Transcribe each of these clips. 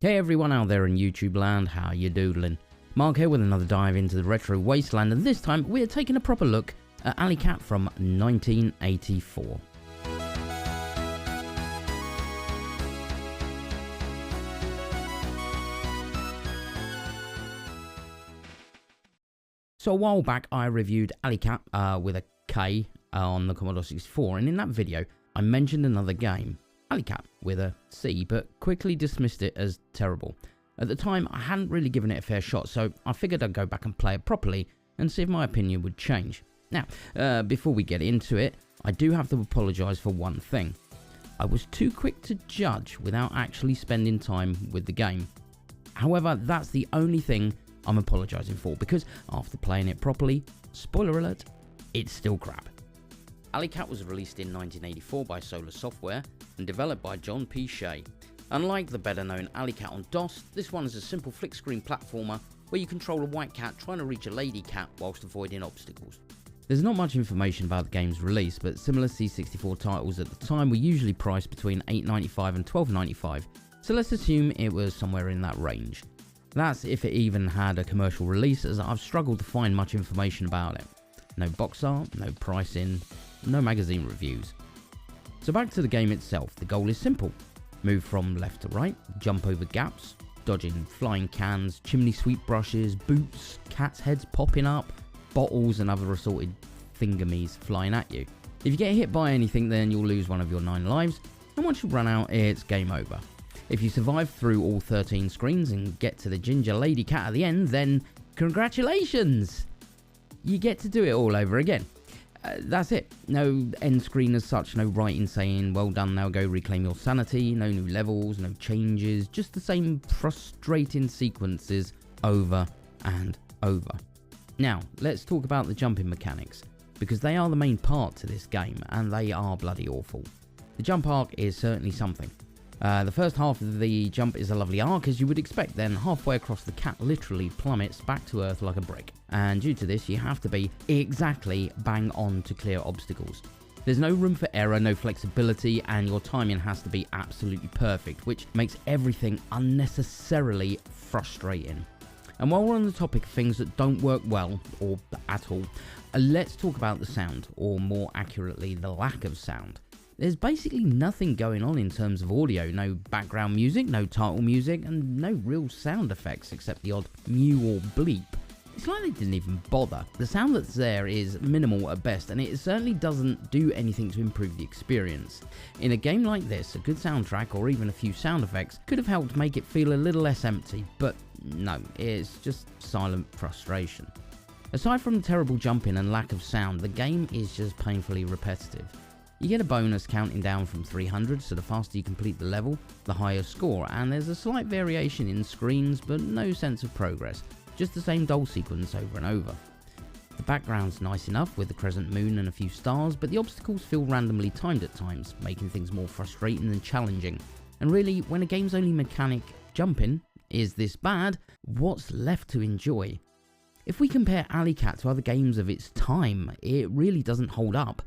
Hey everyone out there in YouTube land, how you doodling? Mark here with another dive into the retro wasteland, and this time we're taking a proper look at Alleycat from 1984. So a while back I reviewed Alleycat with a K on the Commodore 64, and in that video I mentioned another game, Alleycat with a C, but quickly dismissed it as terrible. At the time I hadn't really given it a fair shot, so I figured I'd go back and play it properly and see if my opinion would change. Now, before we get into it, I do have to apologise for one thing. I was too quick to judge without actually spending time with the game. However, that's the only thing I'm apologising for, because after playing it properly, spoiler alert, it's still crap. Alleycat was released in 1984 by Solarsoft and developed by John P. Shea. Unlike the better known Alleycat on DOS, this one is a simple flick screen platformer where you control a white cat trying to reach a lady cat whilst avoiding obstacles. There's not much information about the game's release, but similar C64 titles at the time were usually priced between $8.95 and $12.95, so let's assume it was somewhere in that range. That's if it even had a commercial release, as I've struggled to find much information about it. No box art, no pricing, no magazine reviews. So back to the game itself, the goal is simple. Move from left to right, jump over gaps, dodging flying cans, chimney sweep brushes, boots, cats' heads popping up, bottles and other assorted thingamies flying at you. If you get hit by anything, then you'll lose one of your 9 lives, and once you run out, it's game over. If you survive through all 13 screens and get to the ginger lady cat at the end, then congratulations! You get to do it all over again. That's it. No end screen as such, no writing saying, well done, now go reclaim your sanity, no new levels, no changes, just the same frustrating sequences over and over. Now, let's talk about the jumping mechanics, because they are the main part to this game, and they are bloody awful. The jump arc is certainly something. The first half of the jump is a lovely arc, as you would expect, then halfway across the cat literally plummets back to earth like a brick, and due to this you have to be exactly bang on to clear obstacles. There's no room for error, no flexibility, and your timing has to be absolutely perfect, which makes everything unnecessarily frustrating. And while we're on the topic of things that don't work well, or at all, let's talk about the sound, or more accurately the lack of sound. There's basically nothing going on in terms of audio, no background music, no title music, and no real sound effects except the odd mew or bleep. It's like they didn't even bother. The sound that's there is minimal at best, and it certainly doesn't do anything to improve the experience. In a game like this, a good soundtrack or even a few sound effects could have helped make it feel a little less empty, but no, it's just silent frustration. Aside from the terrible jumping and lack of sound, the game is just painfully repetitive. You get a bonus counting down from 300, so the faster you complete the level, the higher score, and there's a slight variation in screens, but no sense of progress, just the same dull sequence over and over. The background's nice enough with the crescent moon and a few stars, but the obstacles feel randomly timed at times, making things more frustrating than challenging. And really, when a game's only mechanic, jumping, is this bad, what's left to enjoy? If we compare Alleycat to other games of its time, it really doesn't hold up.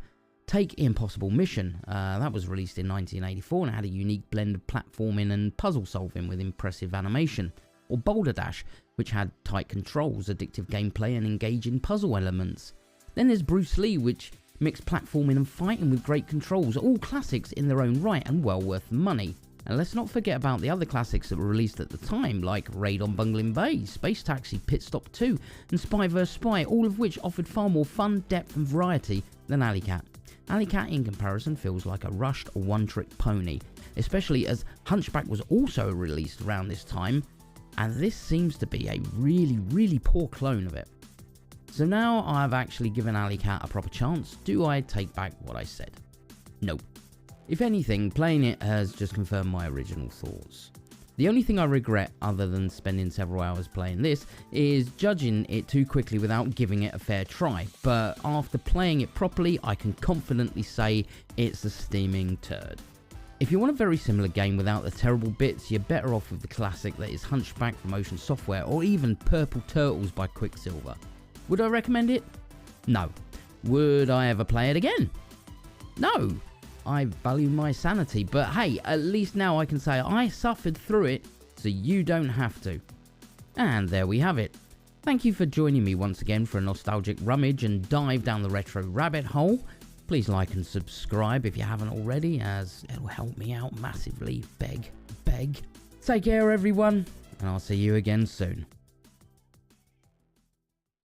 Take Impossible Mission, that was released in 1984 and had a unique blend of platforming and puzzle solving with impressive animation. Or Boulder Dash, which had tight controls, addictive gameplay and engaging puzzle elements. Then there's Bruce Lee, which mixed platforming and fighting with great controls, all classics in their own right and well worth the money. And let's not forget about the other classics that were released at the time, like Raid on Bungling Bay, Space Taxi, Pit Stop 2 and Spy vs Spy, all of which offered far more fun, depth and variety than Alleycat. Alleycat in comparison feels like a rushed one-trick pony, especially as Hunchback was also released around this time, and this seems to be a really poor clone of it. So now I've actually given Alleycat a proper chance, do I take back what I said? Nope. If anything, playing it has just confirmed my original thoughts. The only thing I regret, other than spending several hours playing this, is judging it too quickly without giving it a fair try, but after playing it properly, I can confidently say it's a steaming turd. If you want a very similar game without the terrible bits, you're better off with the classic that is Hunchback from Ocean Software, or even Purple Turtles by Quicksilver. Would I recommend it? No. Would I ever play it again? No. I value my sanity, but hey, at least now I can say I suffered through it so you don't have to. And there we have it. Thank you for joining me once again for a nostalgic rummage and dive down the retro rabbit hole. Please like and subscribe if you haven't already, as it'll help me out massively. Beg. Take care everyone, and I'll see you again soon.